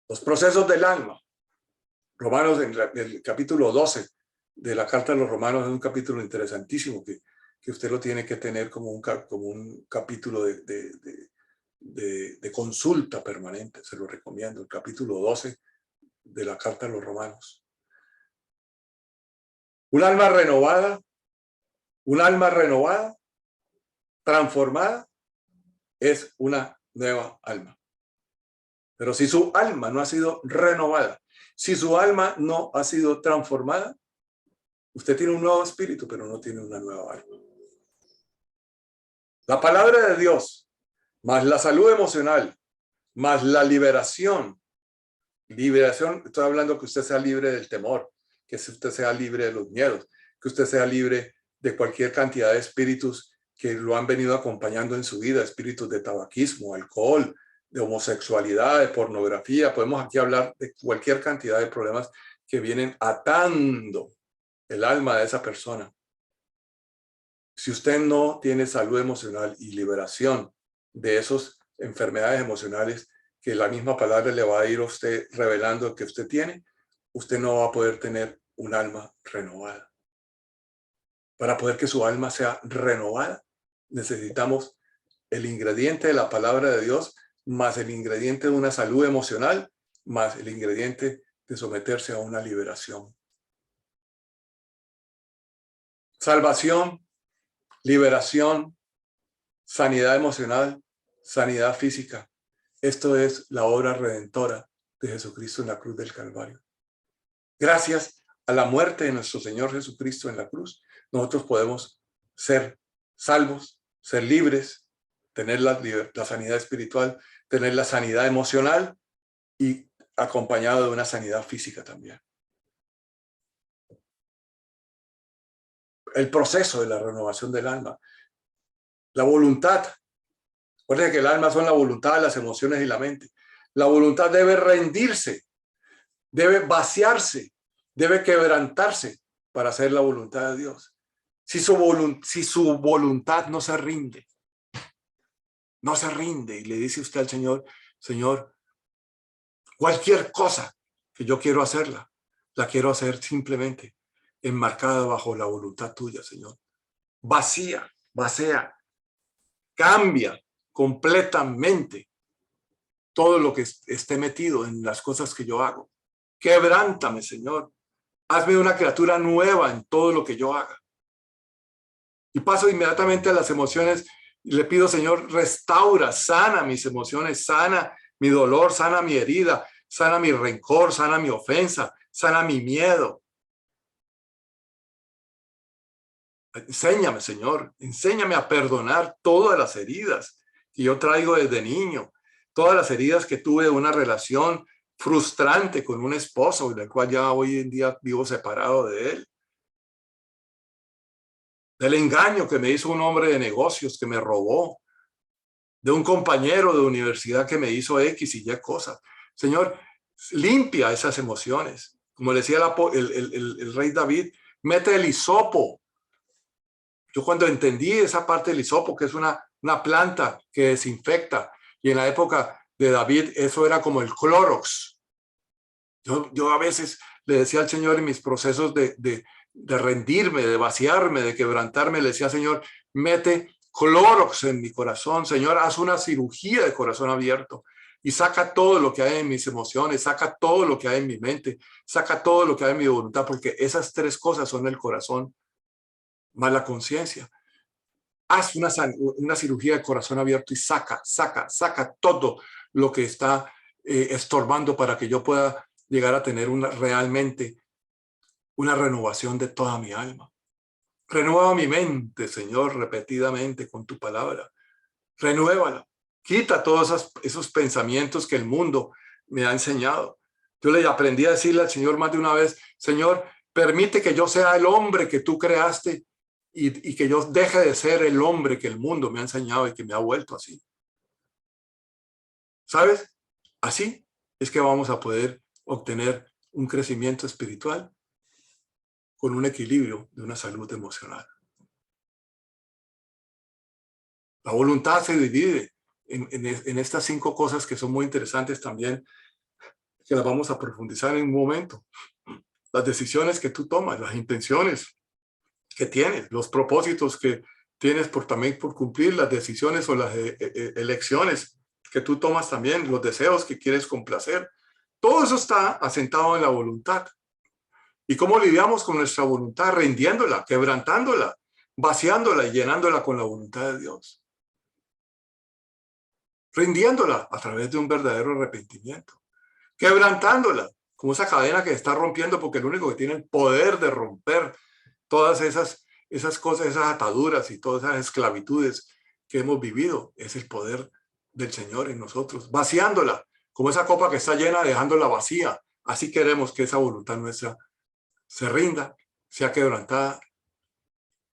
Los procesos del alma. Romanos, en el capítulo 12 de la Carta de los Romanos, es un capítulo interesantísimo que usted lo tiene que tener como un capítulo de consulta permanente. Se lo recomiendo, el capítulo 12 de la Carta de los Romanos. Un alma renovada, transformada, es una nueva alma. Pero si su alma no ha sido renovada, si su alma no ha sido transformada, usted tiene un nuevo espíritu, pero no tiene una nueva alma. La palabra de Dios, más la salud emocional, más la liberación. Liberación, estoy hablando que usted sea libre del temor, que usted sea libre de los miedos, que usted sea libre de cualquier cantidad de espíritus que lo han venido acompañando en su vida, espíritus de tabaquismo, alcohol, de homosexualidad, de pornografía. Podemos aquí hablar de cualquier cantidad de problemas que vienen atando el alma de esa persona. Si usted no tiene salud emocional y liberación de esas enfermedades emocionales que la misma palabra le va a ir a usted revelando que usted tiene, usted no va a poder tener un alma renovada. Para poder que su alma sea renovada, necesitamos el ingrediente de la palabra de Dios, más el ingrediente de una salud emocional, más el ingrediente de someterse a una liberación. Salvación, liberación, sanidad emocional, sanidad física. Esto es la obra redentora de Jesucristo en la cruz del Calvario. Gracias a la muerte de nuestro Señor Jesucristo en la cruz, nosotros podemos ser salvos, ser libres, tener la sanidad espiritual, tener la sanidad emocional y acompañado de una sanidad física también. El proceso de la renovación del alma. La voluntad. Recuerden que el alma son la voluntad, las emociones y la mente. La voluntad debe rendirse, debe vaciarse, debe quebrantarse para hacer la voluntad de Dios. Si su voluntad no se rinde y le dice usted al Señor, Señor, cualquier cosa que yo quiero hacerla, la quiero hacer simplemente enmarcada bajo la voluntad tuya, Señor. Vacía, cambia completamente todo lo que esté metido en las cosas que yo hago. Quebrántame, Señor. Hazme una criatura nueva en todo lo que yo haga. Y paso inmediatamente a las emociones y le pido, Señor, restaura, sana mis emociones, sana mi dolor, sana mi herida, sana mi rencor, sana mi ofensa, sana mi miedo. Enséñame, Señor, enséñame a perdonar todas las heridas que yo traigo desde niño, todas las heridas que tuve de una relación frustrante con un esposo, del cual ya hoy en día vivo separado de él. del engaño que me hizo un hombre de negocios que me robó, de un compañero de universidad que me hizo X y Y cosas. Señor, limpia esas emociones. Como le decía el rey David, mete el hisopo. Yo cuando entendí esa parte del hisopo, que es una planta que desinfecta, y en la época de David eso era como el Clorox. Yo a veces le decía al Señor en mis procesos de rendirme, de vaciarme, de quebrantarme, le decía, Señor, mete Clorox en mi corazón, Señor, haz una cirugía de corazón abierto y saca todo lo que hay en mis emociones, saca todo lo que hay en mi mente, saca todo lo que hay en mi voluntad, porque esas tres cosas son el corazón más la conciencia. Haz una cirugía de corazón abierto y saca todo lo que está estorbando para que yo pueda llegar a tener realmente una renovación de toda mi alma. Renueva mi mente, Señor, repetidamente con tu palabra. Renuévala. Quita todos esos pensamientos que el mundo me ha enseñado. Yo le aprendí a decirle al Señor más de una vez, Señor, permite que yo sea el hombre que tú creaste y que yo deje de ser el hombre que el mundo me ha enseñado y que me ha vuelto así. ¿Sabes? Así es que vamos a poder obtener un crecimiento espiritual con un equilibrio de una salud emocional. La voluntad se divide en estas 5 cosas que son muy interesantes también, que las vamos a profundizar en un momento. Las decisiones que tú tomas, las intenciones que tienes, los propósitos que tienes también por cumplir, las decisiones o las elecciones que tú tomas también, los deseos que quieres complacer. Todo eso está asentado en la voluntad. ¿Y cómo lidiamos con nuestra voluntad? Rindiéndola, quebrantándola, vaciándola y llenándola con la voluntad de Dios. Rindiéndola a través de un verdadero arrepentimiento. Quebrantándola, como esa cadena que está rompiendo, porque el único que tiene el poder de romper todas esas cosas, esas ataduras y todas esas esclavitudes que hemos vivido, es el poder del Señor en nosotros. Vaciándola, como esa copa que está llena, dejándola vacía. Así queremos que esa voluntad nuestra se rinda, sea quebrantada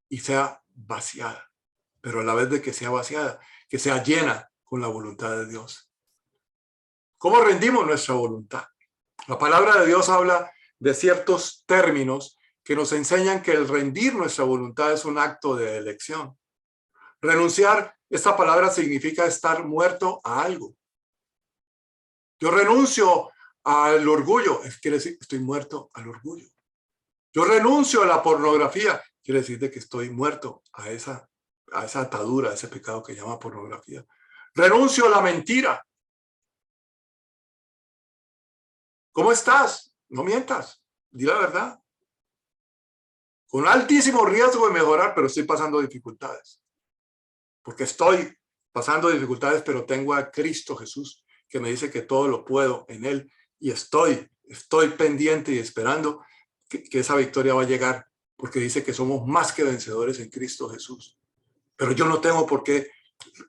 y sea vaciada. Pero a la vez de que sea vaciada, que sea llena con la voluntad de Dios. ¿Cómo rendimos nuestra voluntad? La palabra de Dios habla de ciertos términos que nos enseñan que el rendir nuestra voluntad es un acto de elección. Renunciar, esta palabra significa estar muerto a algo. Yo renuncio al orgullo, quiere decir que estoy muerto al orgullo. Yo renuncio a la pornografía, quiere decir que estoy muerto a esa atadura, a ese pecado que llama pornografía. Renuncio a la mentira. ¿Cómo estás? No mientas, di la verdad. Con altísimo riesgo de mejorar, pero estoy pasando dificultades. Porque estoy pasando dificultades, pero tengo a Cristo Jesús, que me dice que todo lo puedo en Él. Y estoy pendiente y esperando que esa victoria va a llegar, porque dice que somos más que vencedores en Cristo Jesús. Pero yo no tengo por qué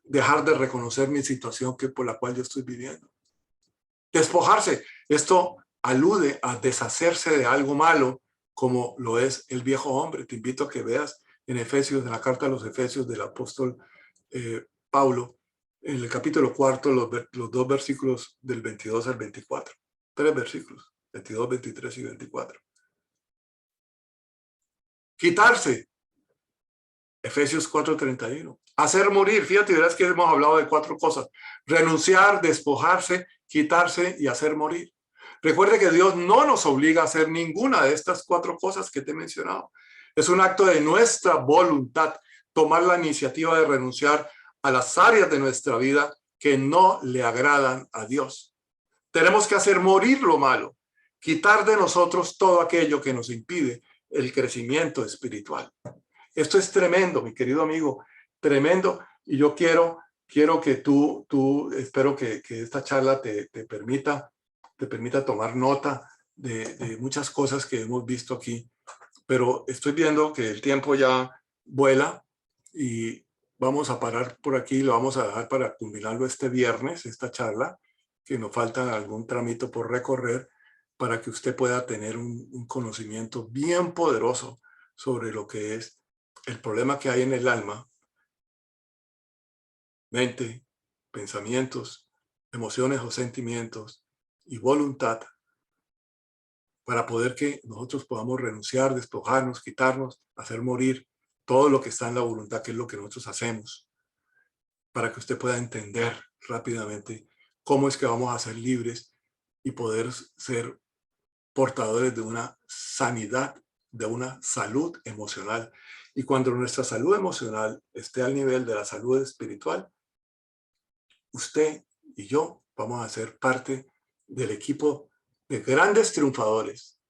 dejar de reconocer mi situación por la cual yo estoy viviendo. Despojarse, esto alude a deshacerse de algo malo, como lo es el viejo hombre. Te invito a que veas en Efesios, en la carta a los Efesios del apóstol Pablo, en el capítulo 4, los 2 versículos del 22 al 24. 3 versículos, 22, 23 y 24. Quitarse, Efesios 4:31. Hacer morir, fíjate, verás que hemos hablado de 4 cosas. Renunciar, despojarse, quitarse y hacer morir. Recuerde que Dios no nos obliga a hacer ninguna de estas 4 cosas que te he mencionado. Es un acto de nuestra voluntad tomar la iniciativa de renunciar a las áreas de nuestra vida que no le agradan a Dios. Tenemos que hacer morir lo malo, quitar de nosotros todo aquello que nos impide el crecimiento espiritual. Esto es tremendo, mi querido amigo, tremendo. Y yo quiero que tú espero que esta charla te permita tomar nota de muchas cosas que hemos visto aquí. Pero estoy viendo que el tiempo ya vuela y vamos a parar por aquí. Lo vamos a dejar para culminarlo este viernes, esta charla, que nos falta algún trámite por recorrer para que usted pueda tener un conocimiento bien poderoso sobre lo que es el problema que hay en el alma, mente, pensamientos, emociones o sentimientos y voluntad, para poder que nosotros podamos renunciar, despojarnos, quitarnos, hacer morir todo lo que está en la voluntad, que es lo que nosotros hacemos, para que usted pueda entender rápidamente cómo es que vamos a ser libres y poder ser portadores de una sanidad, de una salud emocional. Y cuando nuestra salud emocional esté al nivel de la salud espiritual, usted y yo vamos a ser parte del equipo de grandes triunfadores,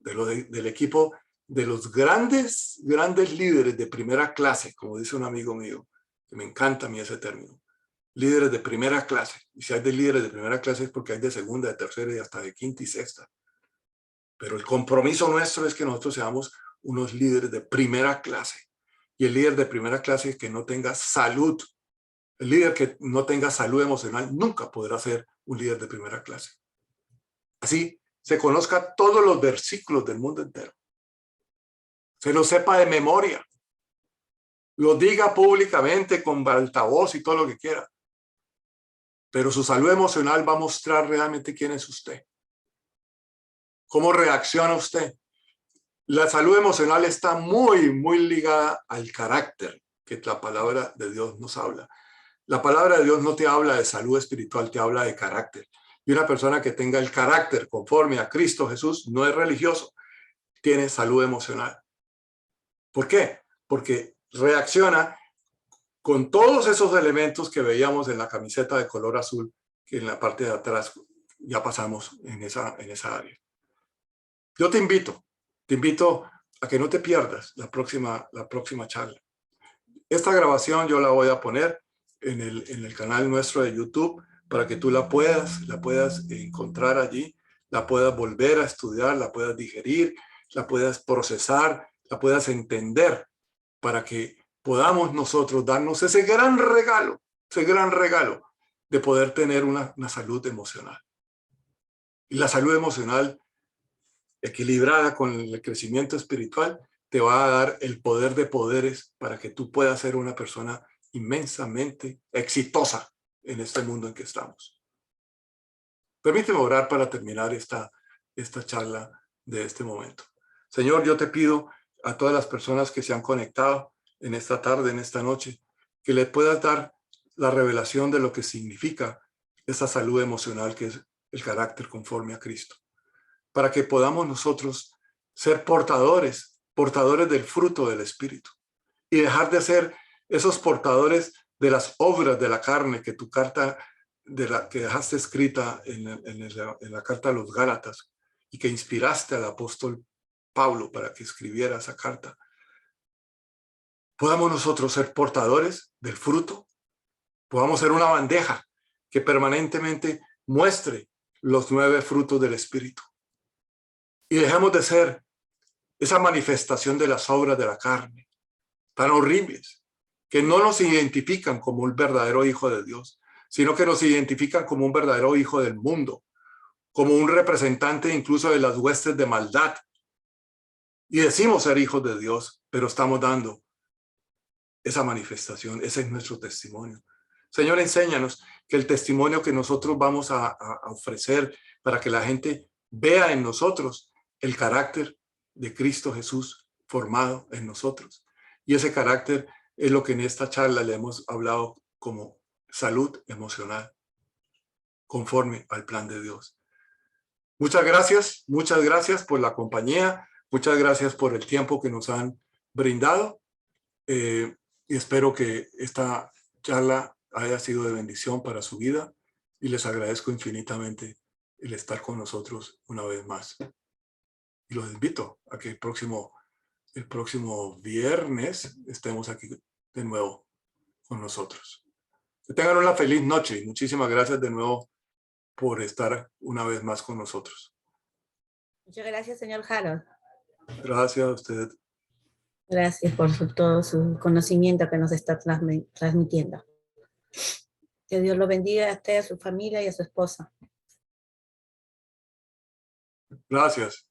del equipo de los grandes líderes de primera clase, como dice un amigo mío, que me encanta a mí ese término, líderes de primera clase. Y si hay de líderes de primera clase es porque hay de segunda, de tercera y hasta de quinta y sexta. Pero el compromiso nuestro es que nosotros seamos unos líderes de primera clase. Y el líder de primera clase que no tenga salud, el líder que no tenga salud emocional nunca podrá ser un líder de primera clase. Así se conozca todos los versículos del mundo entero. Se lo sepa de memoria. Lo diga públicamente con altavoz y todo lo que quiera. Pero su salud emocional va a mostrar realmente quién es usted. ¿Cómo reacciona usted? La salud emocional está muy ligada al carácter que la palabra de Dios nos habla. La palabra de Dios no te habla de salud espiritual, te habla de carácter. Y una persona que tenga el carácter conforme a Cristo Jesús no es religioso, tiene salud emocional. ¿Por qué? Porque reacciona con todos esos elementos que veíamos en la camiseta de color azul, que en la parte de atrás ya pasamos en esa área. Yo te invito a que no te pierdas la próxima charla. Esta grabación yo la voy a poner en el canal nuestro de YouTube para que tú la puedas encontrar allí, la puedas volver a estudiar, la puedas digerir, la puedas procesar, la puedas entender, para que podamos nosotros darnos ese gran regalo de poder tener una salud emocional. Y la salud emocional equilibrada con el crecimiento espiritual te va a dar el poder de poderes para que tú puedas ser una persona inmensamente exitosa en este mundo en que estamos. Permíteme orar para terminar esta charla de este momento. Señor, yo te pido a todas las personas que se han conectado en esta tarde, en esta noche, que le puedas dar la revelación de lo que significa esa salud emocional, que es el carácter conforme a Cristo, para que podamos nosotros ser portadores del fruto del Espíritu y dejar de ser esos portadores de las obras de la carne que tu carta, que dejaste escrita en la carta a los Gálatas y que inspiraste al apóstol Pablo para que escribiera esa carta. Podamos nosotros ser portadores del fruto, podamos ser una bandeja que permanentemente muestre los 9 frutos del Espíritu. Y dejemos de ser esa manifestación de las obras de la carne, tan horribles, que no nos identifican como un verdadero hijo de Dios, sino que nos identifican como un verdadero hijo del mundo, como un representante incluso de las huestes de maldad. Y decimos ser hijos de Dios, pero estamos dando esa manifestación. Ese es nuestro testimonio. Señor, enséñanos que el testimonio que nosotros vamos a ofrecer para que la gente vea en nosotros el carácter de Cristo Jesús formado en nosotros. Y ese carácter es lo que en esta charla le hemos hablado como salud emocional, conforme al plan de Dios. Muchas gracias por la compañía, muchas gracias por el tiempo que nos han brindado y espero que esta charla haya sido de bendición para su vida y les agradezco infinitamente el estar con nosotros una vez más. Y los invito a que el próximo viernes estemos aquí de nuevo con nosotros. Que tengan una feliz noche y muchísimas gracias de nuevo por estar una vez más con nosotros. Muchas gracias, señor Harold. Gracias a usted. Gracias por todo su conocimiento que nos está transmitiendo. Que Dios lo bendiga a usted, a su familia y a su esposa. Gracias.